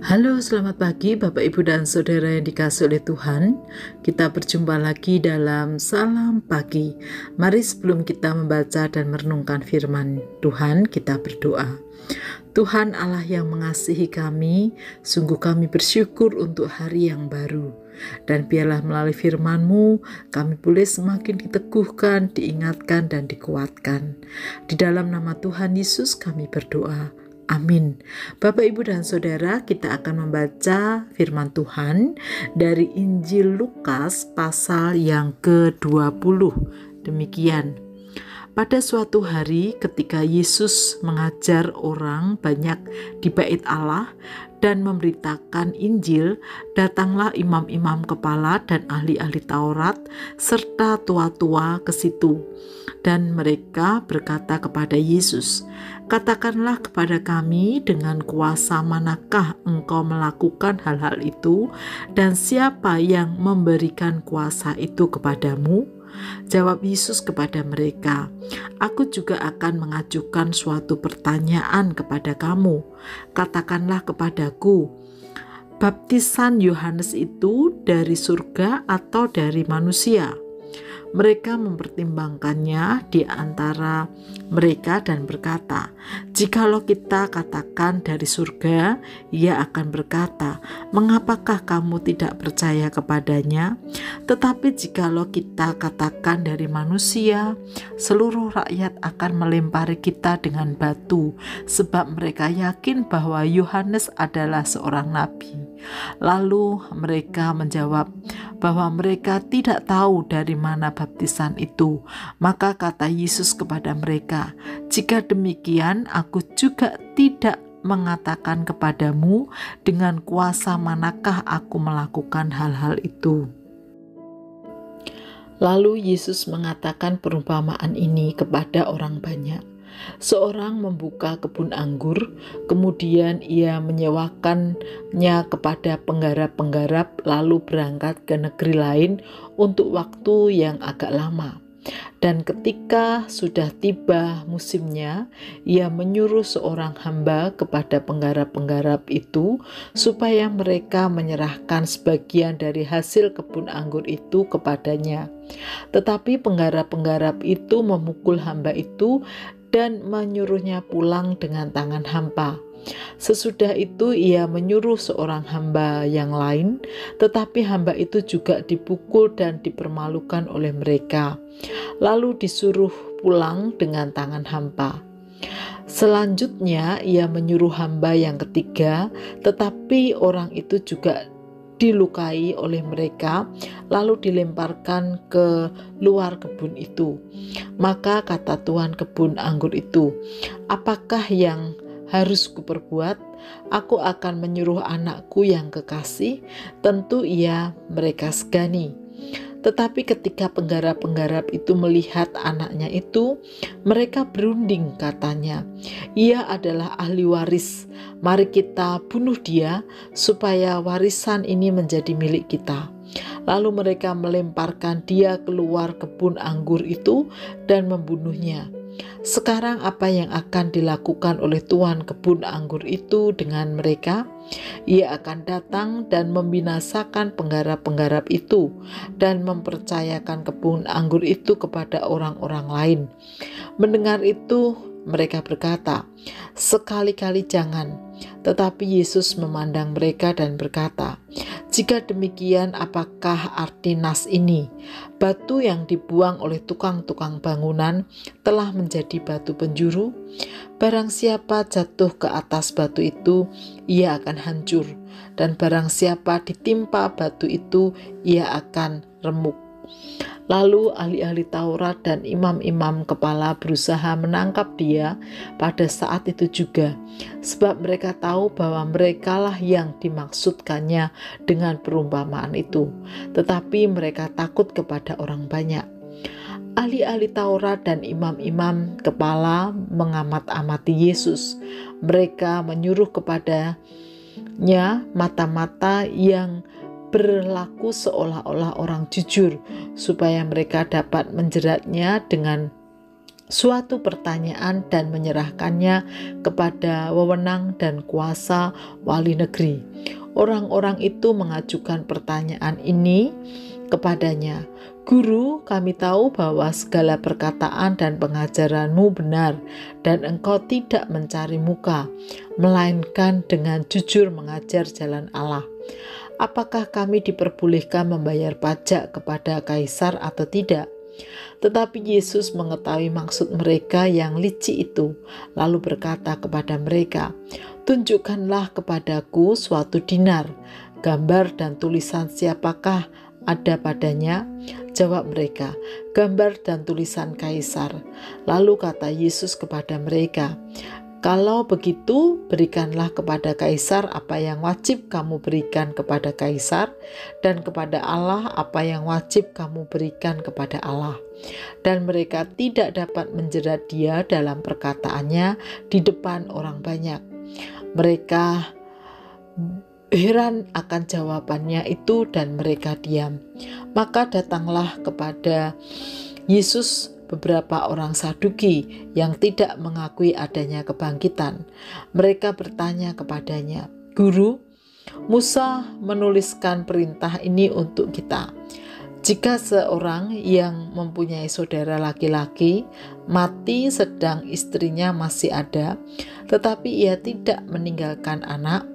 Halo, selamat pagi Bapak, Ibu, dan Saudara yang dikasihi oleh Tuhan. Kita berjumpa lagi dalam Salam Pagi. Mari sebelum kita membaca dan merenungkan firman Tuhan, kita berdoa. Tuhan Allah yang mengasihi kami, sungguh kami bersyukur untuk hari yang baru. Dan biarlah melalui firman-Mu, kami boleh semakin diteguhkan, diingatkan, dan dikuatkan. Di dalam nama Tuhan Yesus kami berdoa. Amin. Bapak, Ibu, dan Saudara, kita akan membaca firman Tuhan dari Injil Lukas pasal yang ke-20. Demikian. Pada suatu hari ketika Yesus mengajar orang banyak di bait Allah dan memberitakan Injil, datanglah imam-imam kepala dan ahli-ahli Taurat serta tua-tua ke situ. Dan mereka berkata kepada Yesus, "Katakanlah kepada kami, dengan kuasa manakah engkau melakukan hal-hal itu, dan siapa yang memberikan kuasa itu kepadamu?" Jawab Yesus kepada mereka, "Aku juga akan mengajukan suatu pertanyaan kepada kamu. Katakanlah kepadaku, baptisan Yohanes itu dari surga atau dari manusia?" Mereka mempertimbangkannya di antara mereka dan berkata, "Jikalau kita katakan dari surga," ia akan berkata, "Mengapakah kamu tidak percaya kepadanya? Tetapi jikalau kita katakan dari manusia, seluruh rakyat akan melempari kita dengan batu, sebab mereka yakin bahwa Yohanes adalah seorang nabi." Lalu mereka menjawab bahwa mereka tidak tahu dari mana baptisan itu. Maka kata Yesus kepada mereka, "Jika demikian, aku juga tidak mengatakan kepadamu dengan kuasa manakah aku melakukan hal-hal itu." Lalu Yesus mengatakan perumpamaan ini kepada orang banyak. Seorang membuka kebun anggur, kemudian ia menyewakannya kepada penggarap-penggarap, lalu berangkat ke negeri lain untuk waktu yang agak lama. Dan ketika sudah tiba musimnya, ia menyuruh seorang hamba kepada penggarap-penggarap itu supaya mereka menyerahkan sebagian dari hasil kebun anggur itu kepadanya. Tetapi penggarap-penggarap itu memukul hamba itu dan menyuruhnya pulang dengan tangan hampa. Sesudah itu ia menyuruh seorang hamba yang lain, tetapi hamba itu juga dipukul dan dipermalukan oleh mereka, lalu disuruh pulang dengan tangan hampa. Selanjutnya ia menyuruh hamba yang ketiga, tetapi orang itu juga dilukai oleh mereka, lalu dilemparkan ke luar kebun itu. Maka kata tuan kebun anggur itu, "Apakah yang harus kuperbuat? Aku akan menyuruh anakku yang kekasih." Tentu ia mereka segani. Tetapi ketika penggarap-penggarap itu melihat anaknya itu, mereka berunding, katanya, "Ia adalah ahli waris. Mari kita bunuh dia, supaya warisan ini menjadi milik kita." Lalu mereka melemparkan dia keluar kebun anggur itu dan membunuhnya. Sekarang apa yang akan dilakukan oleh tuan kebun anggur itu dengan mereka? Ia akan datang dan membinasakan penggarap-penggarap itu dan mempercayakan kebun anggur itu kepada orang-orang lain. Mendengar itu, mereka berkata, "Sekali-kali jangan." Tetapi Yesus memandang mereka dan berkata, "Jika demikian, apakah arti nas ini? Batu yang dibuang oleh tukang-tukang bangunan telah menjadi batu penjuru. Barang siapa jatuh ke atas batu itu, ia akan hancur, dan barang siapa ditimpa batu itu, ia akan remuk." Lalu ahli-ahli Taurat dan imam-imam kepala berusaha menangkap dia pada saat itu juga, sebab mereka tahu bahwa merekalah yang dimaksudkannya dengan perumpamaan itu. Tetapi mereka takut kepada orang banyak. Ahli-ahli Taurat dan imam-imam kepala mengamat-amati Yesus. Mereka menyuruh kepadanya mata-mata yang berlaku seolah-olah orang jujur, supaya mereka dapat menjeratnya dengan suatu pertanyaan dan menyerahkannya kepada wewenang dan kuasa wali negeri. Orang-orang itu mengajukan pertanyaan ini kepadanya. Guru, kami tahu bahwa segala perkataan dan pengajaranmu benar dan engkau tidak mencari muka, melainkan dengan jujur mengajar jalan Allah. Apakah kami diperbolehkan membayar pajak kepada kaisar atau tidak? Tetapi Yesus mengetahui maksud mereka yang licik itu, lalu berkata kepada mereka, tunjukkanlah kepadaku suatu dinar, gambar dan tulisan siapakah ada padanya? Jawab mereka, gambar dan tulisan kaisar. Lalu kata Yesus kepada mereka, kalau begitu, berikanlah kepada kaisar apa yang wajib kamu berikan kepada kaisar, dan kepada Allah apa yang wajib kamu berikan kepada Allah. Dan mereka tidak dapat menjerat dia dalam perkataannya di depan orang banyak. Mereka heran akan jawabannya itu dan mereka diam. Maka datanglah kepada Yesus beberapa orang Saduki yang tidak mengakui adanya kebangkitan. Mereka bertanya kepadanya, Guru, Musa menuliskan perintah ini untuk kita. Jika seorang yang mempunyai saudara laki-laki mati sedang istrinya masih ada, tetapi ia tidak meninggalkan anak,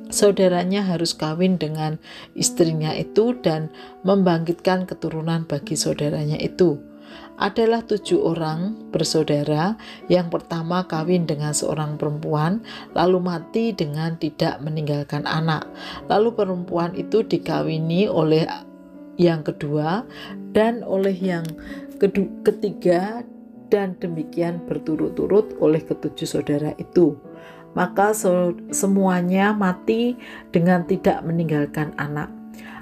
saudaranya harus kawin dengan istrinya itu dan membangkitkan keturunan bagi saudaranya itu. Adalah 7 orang bersaudara. Yang pertama kawin dengan seorang perempuan, lalu mati dengan tidak meninggalkan anak. Lalu perempuan itu dikawini oleh yang kedua dan oleh yang ketiga, dan demikian berturut-turut oleh ke-7 saudara itu. Maka semuanya mati dengan tidak meninggalkan anak.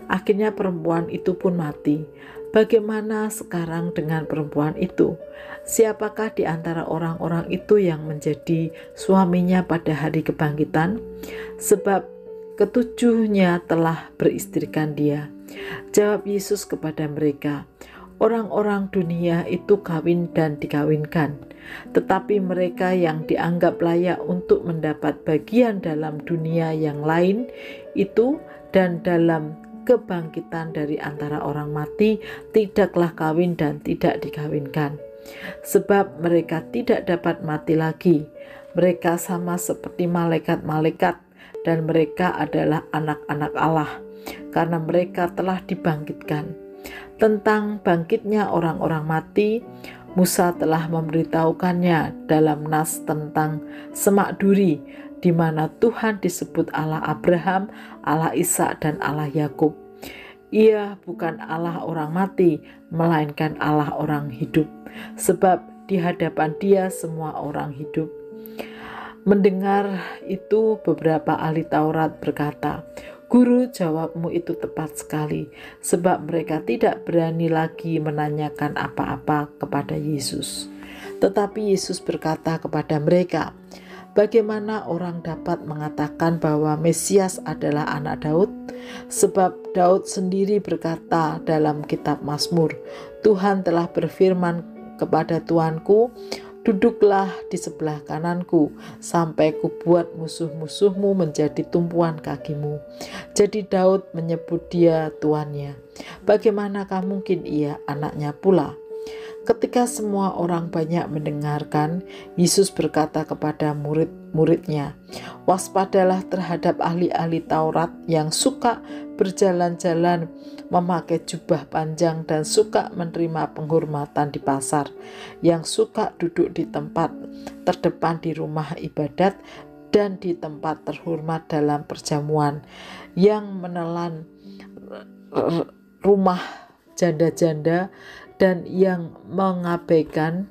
Akhirnya perempuan itu pun mati. Bagaimana sekarang dengan perempuan itu? Siapakah di antara orang-orang itu yang menjadi suaminya pada hari kebangkitan? Sebab ketujuhnya telah beristrikan dia. Jawab Yesus kepada mereka, orang-orang dunia itu kawin dan dikawinkan, tetapi mereka yang dianggap layak untuk mendapat bagian dalam dunia yang lain itu dan dalam kebangkitan dari antara orang mati tidaklah kawin dan tidak dikawinkan. Sebab mereka tidak dapat mati lagi. Mereka sama seperti malaikat-malaikat dan mereka adalah anak-anak Allah karena mereka telah dibangkitkan. Tentang bangkitnya orang-orang mati, Musa telah memberitahukannya dalam nas tentang semak duri, di mana Tuhan disebut Allah Abraham, Allah Ishak dan Allah Yakub. Ia bukan Allah orang mati, melainkan Allah orang hidup, sebab di hadapan Dia semua orang hidup. Mendengar itu beberapa ahli Taurat berkata, Guru, jawabmu itu tepat sekali, sebab mereka tidak berani lagi menanyakan apa-apa kepada Yesus. Tetapi Yesus berkata kepada mereka, bagaimana orang dapat mengatakan bahwa Mesias adalah anak Daud? Sebab Daud sendiri berkata dalam kitab Mazmur, Tuhan telah berfirman kepada Tuanku, duduklah di sebelah kananku, sampai kubuat musuh-musuhmu menjadi tumpuan kakimu. Jadi Daud menyebut dia tuannya. Bagaimanakah mungkin ia anaknya pula? Ketika semua orang banyak mendengarkan, Yesus berkata kepada murid-muridnya, waspadalah terhadap ahli-ahli Taurat yang suka berjalan-jalan memakai jubah panjang dan suka menerima penghormatan di pasar, yang suka duduk di tempat terdepan di rumah ibadat dan di tempat terhormat dalam perjamuan, yang menelan rumah janda-janda dan yang mengabaikan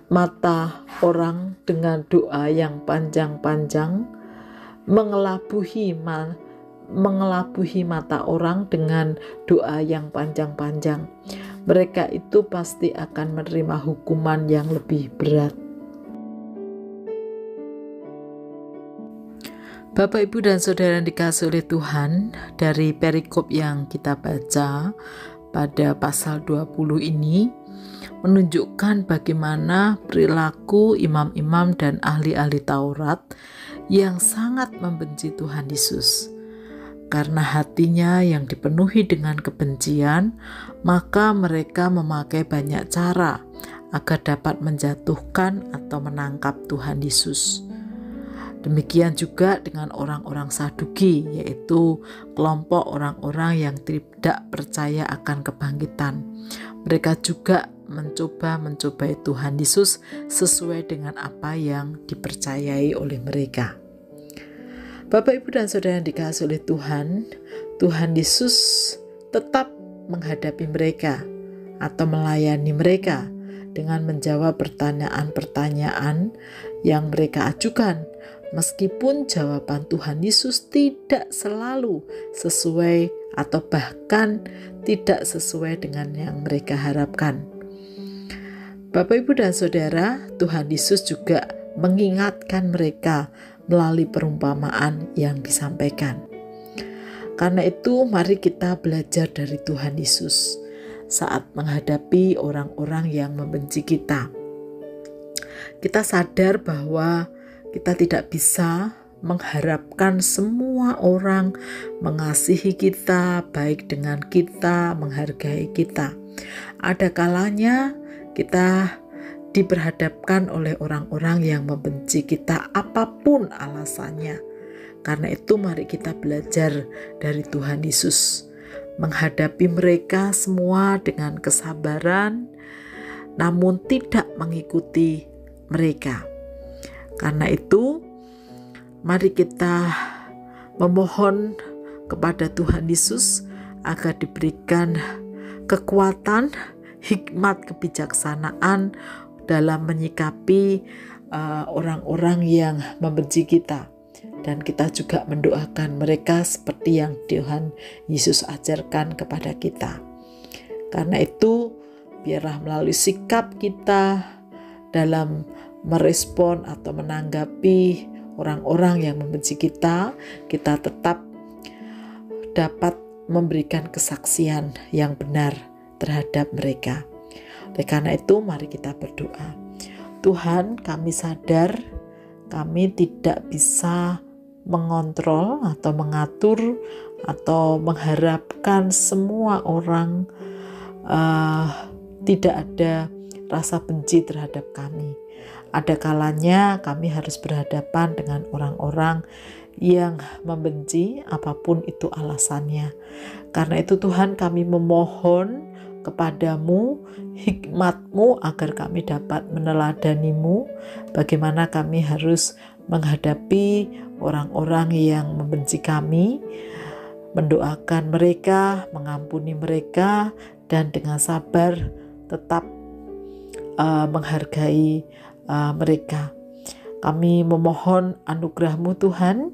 mata orang dengan doa yang panjang-panjang, mengelabuhi mata orang dengan doa yang panjang-panjang. Mereka itu pasti akan menerima hukuman yang lebih berat. Bapak, Ibu, dan Saudara yang dikasihi oleh Tuhan, dari perikop yang kita baca pada pasal 20 ini, menunjukkan bagaimana perilaku imam-imam dan ahli-ahli Taurat yang sangat membenci Tuhan Yesus. Karena hatinya yang dipenuhi dengan kebencian, maka mereka memakai banyak cara agar dapat menjatuhkan atau menangkap Tuhan Yesus. Demikian juga dengan orang-orang Saduki, yaitu kelompok orang-orang yang tidak percaya akan kebangkitan. Mereka juga mencobai Tuhan Yesus sesuai dengan apa yang dipercayai oleh mereka. Bapak, Ibu, dan Saudara yang dikasihi oleh Tuhan, Tuhan Yesus tetap menghadapi mereka atau melayani mereka dengan menjawab pertanyaan-pertanyaan yang mereka ajukan, meskipun jawaban Tuhan Yesus tidak selalu sesuai atau bahkan tidak sesuai dengan yang mereka harapkan. Bapak, Ibu, dan Saudara, Tuhan Yesus juga mengingatkan mereka melalui perumpamaan yang disampaikan. Karena itu, mari kita belajar dari Tuhan Yesus saat menghadapi orang-orang yang membenci kita. Kita sadar bahwa kita tidak bisa mengharapkan semua orang mengasihi kita, baik dengan kita, menghargai kita. Ada kalanya kita diperhadapkan oleh orang-orang yang membenci kita apapun alasannya. Karena itu mari kita belajar dari Tuhan Yesus, menghadapi mereka semua dengan kesabaran, namun tidak mengikuti mereka. Karena itu mari kita memohon kepada Tuhan Yesus agar diberikan kekuatan, hikmat, kebijaksanaan dalam menyikapi orang-orang yang membenci kita. Dan kita juga mendoakan mereka seperti yang Tuhan Yesus ajarkan kepada kita. Karena itu, biarlah melalui sikap kita dalam merespon atau menanggapi orang-orang yang membenci kita, kita tetap dapat memberikan kesaksian yang benar terhadap mereka. Oleh karena itu, mari kita berdoa. Tuhan, kami sadar kami tidak bisa mengontrol atau mengatur atau mengharapkan semua orang tidak ada rasa benci terhadap kami. Ada kalanya kami harus berhadapan dengan orang-orang yang membenci apapun itu alasannya. Karena itu Tuhan, kami memohon kepadamu hikmat-Mu agar kami dapat meneladani-Mu bagaimana kami harus menghadapi orang-orang yang membenci kami, mendoakan mereka, mengampuni mereka, dan dengan sabar tetap menghargai mereka. Kami memohon anugerah-Mu Tuhan,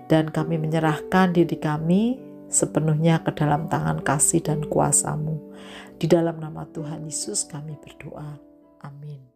dan kami menyerahkan diri kami sepenuhnya ke dalam tangan kasih dan kuasa-Mu. Di dalam nama Tuhan Yesus kami berdoa. Amin.